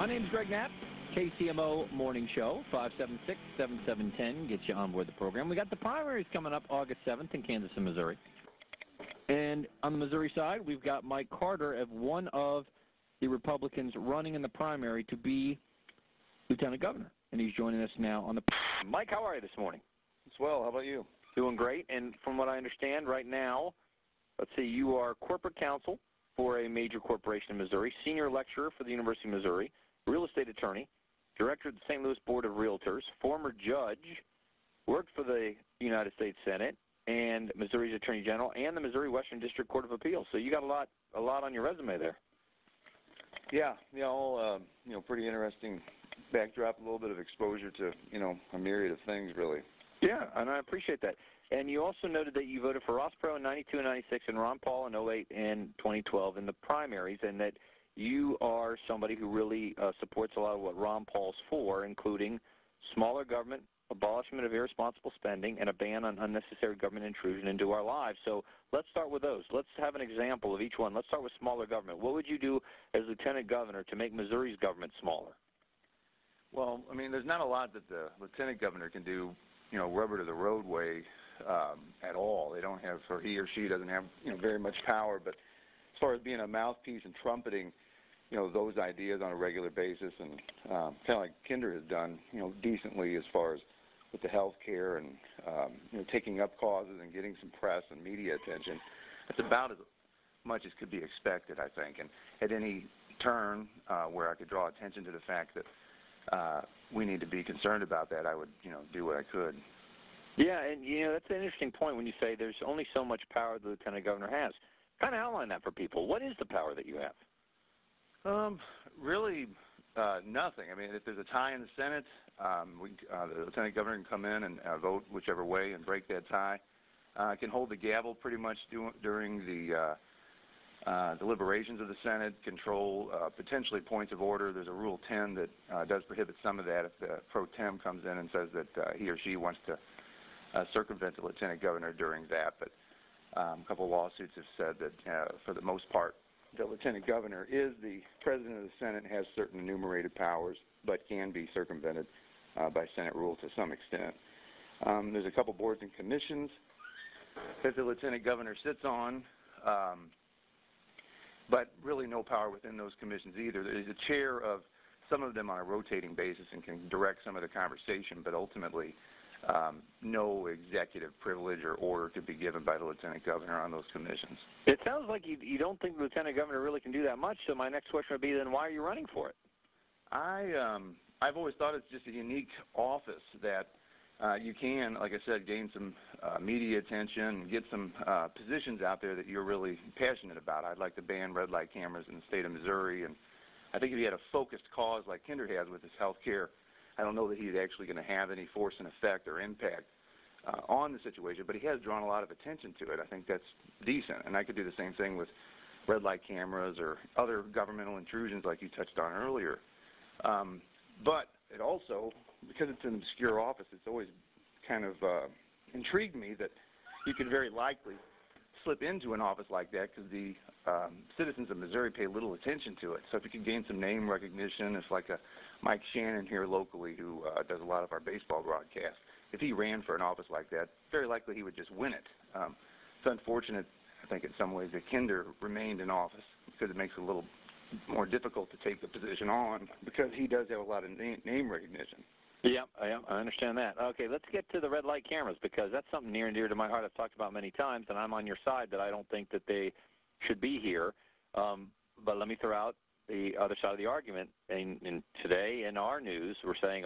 My name's Greg Knapp, KCMO Morning Show, 576-7710 gets you on board the program. We got the primaries coming up August 7th in Kansas and Missouri. And on the Missouri side, we've got Mike Carter as one of the Republicans running in the primary to be lieutenant governor. And he's joining us now on the... Mike, how are you this morning? It's well. How about you? Doing great. And from what I understand right now, let's see, you are corporate counsel for a major corporation in Missouri, senior lecturer for the University of Missouri, real estate attorney, director of the St. Louis Board of Realtors, former judge, worked for the United States Senate and Missouri's Attorney General and the Missouri Western District Court of Appeals. So you got a lot on your resume there. Yeah, all pretty interesting backdrop, a little bit of exposure to, a myriad of things, really. Yeah, and I appreciate that. And you also noted that you voted for Ross Perot in 92 and 96 and Ron Paul in 08 and 2012 in the primaries, and that you are somebody who really supports a lot of what Ron Paul's for, including smaller government, abolishment of irresponsible spending, and a ban on unnecessary government intrusion into our lives. So let's start with those. Let's have an example of each one. Let's start with smaller government. What would you do as lieutenant governor to make Missouri's government smaller? Well, there's not a lot that the lieutenant governor can do, rubber to the roadway at all. They don't have, or he or she doesn't have, very much power. But as far as being a mouthpiece and trumpeting, those ideas on a regular basis, and kind of like Kinder has done, decently as far as with the health care and, taking up causes and getting some press and media attention. That's about as much as could be expected, I think. And at any turn where I could draw attention to the fact that we need to be concerned about that, I would, do what I could. Yeah, and, that's an interesting point when you say there's only so much power the lieutenant governor has. Kind of outline that for people. What is the power that you have? Really nothing. If there's a tie in the Senate, the lieutenant governor can come in and vote whichever way and break that tie. Can hold the gavel pretty much during the deliberations of the Senate, control potentially points of order. There's a Rule 10 that does prohibit some of that if the pro tem comes in and says that he or she wants to circumvent the lieutenant governor during that. But a couple of lawsuits have said that for the most part, the lieutenant governor is the president of the Senate, has certain enumerated powers, but can be circumvented by Senate rule to some extent. There's a couple boards and commissions that the lieutenant governor sits on, but really no power within those commissions either. There's a chair of some of them on a rotating basis and can direct some of the conversation, but ultimately no executive privilege or order to be given by the lieutenant governor on those commissions. It sounds like you don't think the lieutenant governor really can do that much, so my next question would be then why are you running for it? I've always thought it's just a unique office that you can, like I said, gain some media attention and get some positions out there that you're really passionate about. I'd like to ban red light cameras in the state of Missouri, and I think if he had a focused cause like Kinder has with his health care, I don't know that he's actually going to have any force and effect or impact on the situation, but he has drawn a lot of attention to it. I think that's decent, and I could do the same thing with red light cameras or other governmental intrusions like you touched on earlier. But it also, because it's an obscure office, it's always kind of intrigued me that you could very likely slip into an office like that because the citizens of Missouri pay little attention to it. So if you could gain some name recognition, it's like a Mike Shannon here locally who does a lot of our baseball broadcasts. If he ran for an office like that, very likely he would just win it. It's unfortunate, I think, in some ways that Kinder remained in office because it makes it a little more difficult to take the position on because he does have a lot of name recognition. Yeah, I understand that. Okay, let's get to the red light cameras because that's something near and dear to my heart. I've talked about many times, and I'm on your side that I don't think that they should be here. But let me throw out the other side of the argument. And today in our news, we're saying,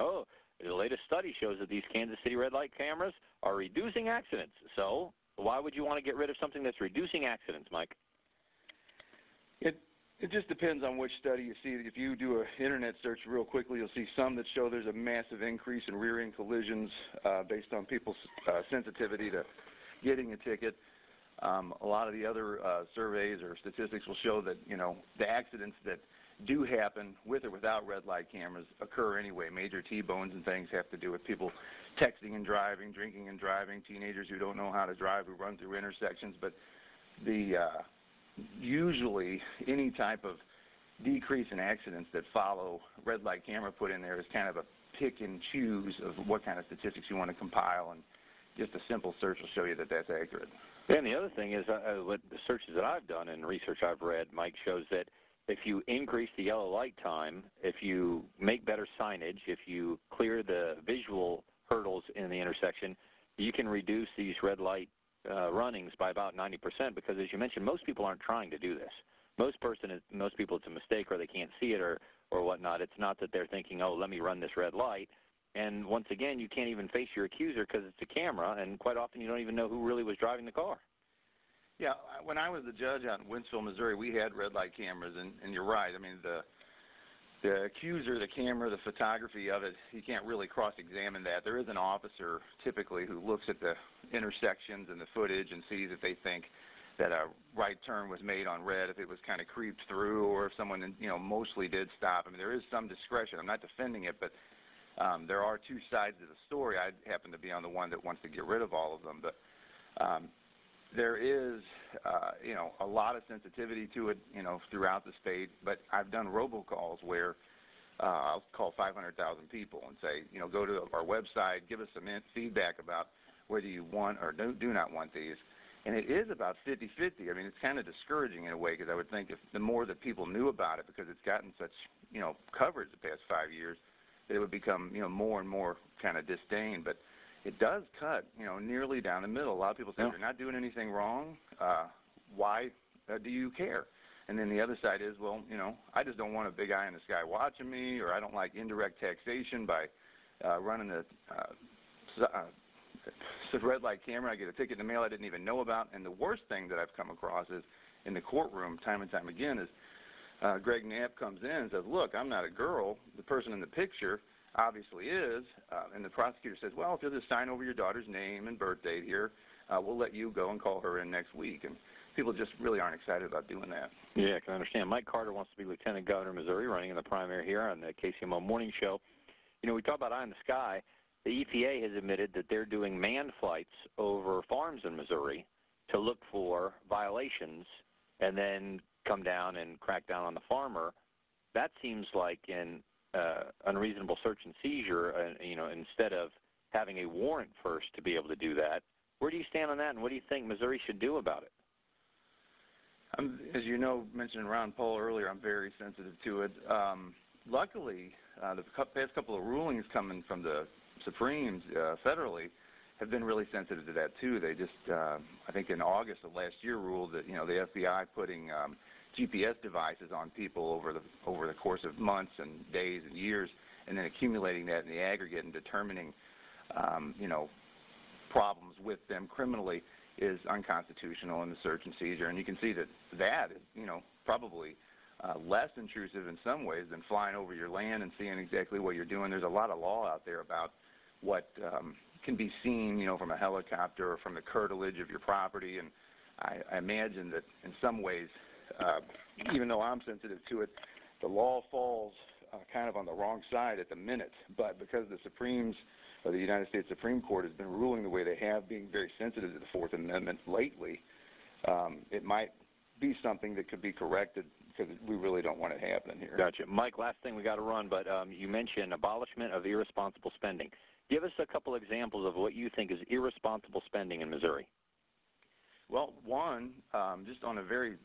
the latest study shows that these Kansas City red light cameras are reducing accidents. So why would you want to get rid of something that's reducing accidents, Mike? It just depends on which study you see. If you do an internet search real quickly, you'll see some that show there's a massive increase in rear-end collisions based on people's sensitivity to getting a ticket. A lot of the other surveys or statistics will show that, the accidents that do happen with or without red light cameras occur anyway. Major T-bones and things have to do with people texting and driving, drinking and driving, teenagers who don't know how to drive, who run through intersections. But usually any type of decrease in accidents that follow red light camera put in there is kind of a pick and choose of what kind of statistics you want to compile, and just a simple search will show you that that's accurate. Yeah, and the other thing is what the searches that I've done and research I've read, Mike, shows that if you increase the yellow light time, if you make better signage, if you clear the visual hurdles in the intersection, you can reduce these red light runnings by about 90%, because, as you mentioned, most people aren't trying to do this. Most people, it's a mistake, or they can't see it, or whatnot. It's not that they're thinking, oh, let me run this red light. And once again, you can't even face your accuser because it's a camera, and quite often you don't even know who really was driving the car. Yeah, when I was the judge out in Wentzville, Missouri, we had red light cameras, and you're right. I mean, the accuser, the camera, the photography of it, you can't really cross-examine that. There is an officer typically who looks at the intersections and the footage and sees if they think that a right turn was made on red, if it was kind of creeped through, or if someone, mostly did stop. I mean, there is some discretion. I'm not defending it, but there are two sides of the story. I happen to be on the one that wants to get rid of all of them, but there is, a lot of sensitivity to it, throughout the state. But I've done robocalls where I'll call 500,000 people and say, go to our website, give us some feedback about whether you want or do not want these. And it is about 50-50. I mean, it's kind of discouraging in a way, because I would think if the more that people knew about it, because it's gotten such, coverage the past 5 years, that it would become, more and more kind of disdain. But it does cut, nearly down the middle. A lot of people say, you're not doing anything wrong. Why do you care? And then the other side is, well, I just don't want a big eye in the sky watching me, or I don't like indirect taxation by running a red light camera. I get a ticket in the mail I didn't even know about. And the worst thing that I've come across is in the courtroom time and time again is Greg Knapp comes in and says, look, I'm not a girl. The person in the picture obviously is. And the prosecutor says, well, if you'll just sign over your daughter's name and birth date here, we'll let you go and call her in next week. And people just really aren't excited about doing that. Yeah, I can understand. Mike Carter wants to be Lieutenant Governor of Missouri, running in the primary here on the KCMO Morning Show. We talk about eye in the sky. The EPA has admitted that they're doing manned flights over farms in Missouri to look for violations and then come down and crack down on the farmer. That seems like an unreasonable search and seizure, instead of having a warrant first to be able to do that. Where do you stand on that, and what do you think Missouri should do about it? As you know, mentioned Ron Paul earlier, I'm very sensitive to it. Luckily, the past couple of rulings coming from the Supremes federally have been really sensitive to that too. They just, I think in August of last year, ruled that the FBI putting GPS devices on people over the course of months and days and years, and then accumulating that in the aggregate and determining problems with them criminally is unconstitutional in the search and seizure. And you can see that is probably less intrusive in some ways than flying over your land and seeing exactly what you're doing. There's a lot of law out there about what can be seen, from a helicopter or from the curtilage of your property. And I imagine that in some ways, even though I'm sensitive to it, the law falls kind of on the wrong side at the minute. But because the Supremes, or the United States Supreme Court, has been ruling the way they have, being very sensitive to the Fourth Amendment lately, it might be something that could be corrected, because we really don't want it happening here. Gotcha. Mike, last thing, we got to run, but you mentioned abolishment of irresponsible spending. Give us a couple examples of what you think is irresponsible spending in Missouri. Well, one, just on a very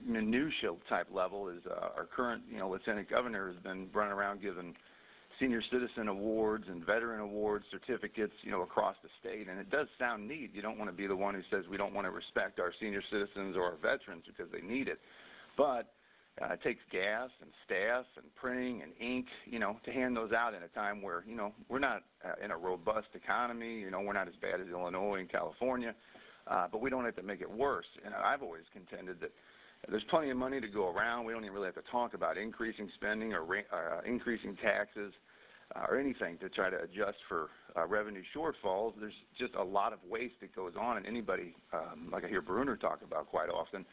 minutia type level, is our current, Lieutenant Governor has been running around giving senior citizen awards and veteran awards, certificates, across the state. And it does sound neat. You don't want to be the one who says we don't want to respect our senior citizens or our veterans because they need it. But it takes gas and staff and printing and ink, to hand those out in a time where, we're not in a robust economy. We're not as bad as Illinois and California, but we don't have to make it worse. And I've always contended that there's plenty of money to go around. We don't even really have to talk about increasing spending or increasing taxes or anything to try to adjust for revenue shortfalls. There's just a lot of waste that goes on, and anybody, like I hear Bruner talk about quite often,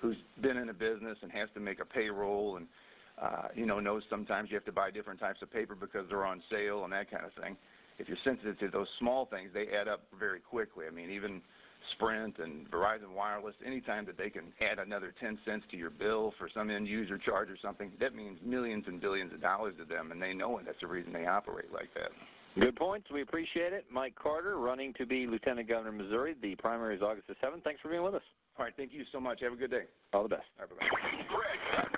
who's been in a business and has to make a payroll and, knows sometimes you have to buy different types of paper because they're on sale and that kind of thing. If you're sensitive to those small things, they add up very quickly. I mean, even Sprint and Verizon Wireless, anytime that they can add another 10 cents to your bill for some end user charge or something, that means millions and billions of dollars to them, and they know it. That's the reason they operate like that. Good points. We appreciate it. Mike Carter, running to be Lieutenant Governor of Missouri. The primary is August the 7th. Thanks for being with us. All right. Thank you so much. Have a good day. All the best. All right, bye-bye.